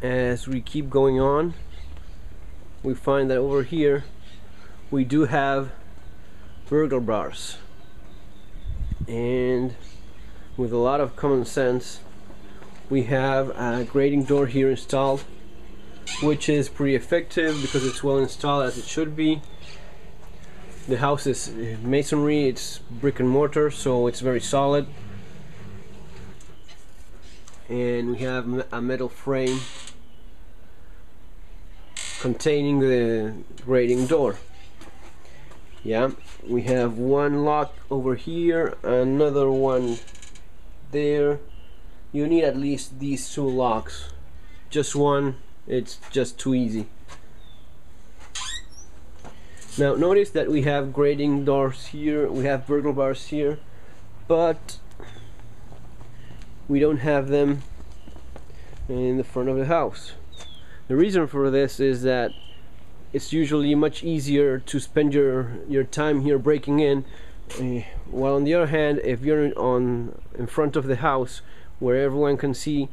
As we keep going on, we find that over here we do have burglar bars, and with a lot of common sense we have a grating door here installed, which is pretty effective because it's well installed as it should be. The house is masonry, it's brick and mortar, so it's very solid, and we have a metal frame containing the grating door. Yeah, we have one lock over here, another one there. You need at least these two locks. Just one, it's just too easy. Now notice that we have grating doors here, we have burglar bars here, but we don't have them in the front of the house. The reason for this is that it's usually much easier to spend your time here breaking in, while on the other hand, if you're in front of the house where everyone can see,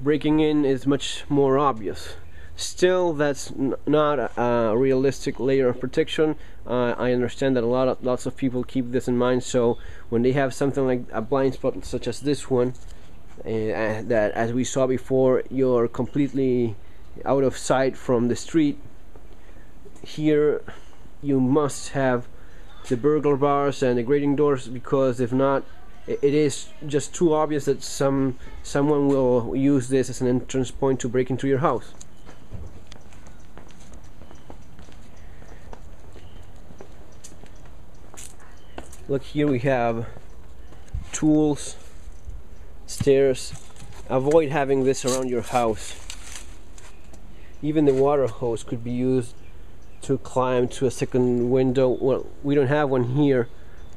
breaking in is much more obvious. Still, that's not a realistic layer of protection. I understand that lots of people keep this in mind, so when they have something like a blind spot such as this one, that as we saw before, you're completely out of sight from the street, here you must have the burglar bars and the grating doors, because if not, it is just too obvious that someone will use this as an entrance point to break into your house. Look, here we have tools, stairs. Avoid having this around your house. Even the water hose could be used to climb to a second window. Well, we don't have one here,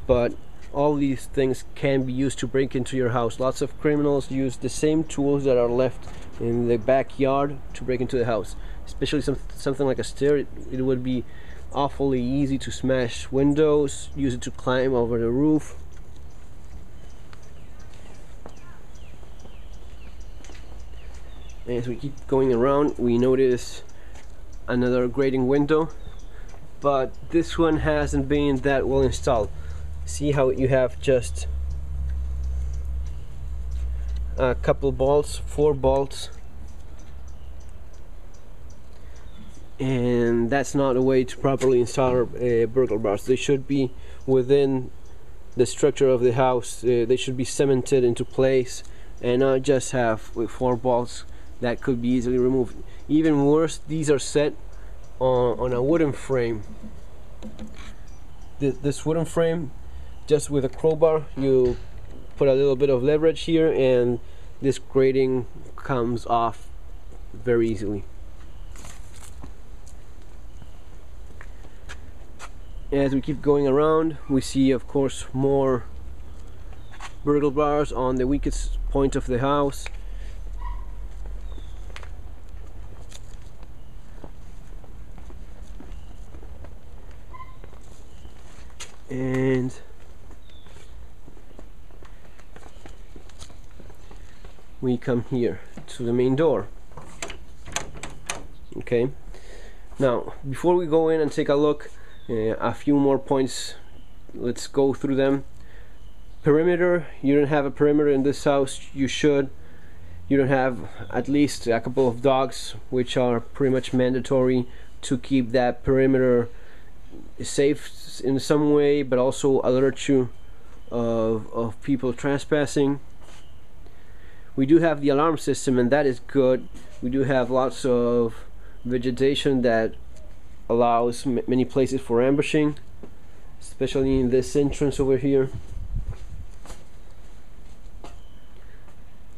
but all these things can be used to break into your house. Lots of criminals use the same tools that are left in the backyard to break into the house. Especially something like a stair, it would be awfully easy to smash windows, use it to climb over the roof. As we keep going around, we notice another grating window, but this one hasn't been that well installed. See how you have just a couple bolts, 4 bolts, and that's not a way to properly install burglar bars. They should be within the structure of the house. They should be cemented into place and not just have 4 bolts that could be easily removed. Even worse, these are set on a wooden frame. This wooden frame, just with a crowbar, you put a little bit of leverage here and this grating comes off very easily. As we keep going around, we see, of course, more burglar bars on the weakest point of the house. And we come here to the main door. Okay, now before we go in and take a look, a few more points, let's go through them. Perimeter, you don't have a perimeter in this house. You should. You don't have at least a couple of dogs, which are pretty much mandatory to keep that perimeter safe in some way, but also alert you of people trespassing. We do have the alarm system, and that is good. We do have lots of vegetation that allows many places for ambushing, especially in this entrance over here.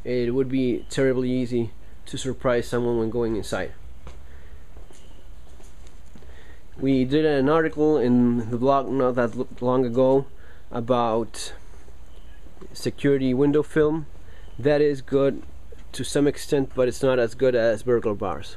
It would be terribly easy to surprise someone when going inside. We did an article in the blog not that long ago about security window film. That is good to some extent, but it's not as good as burglar bars.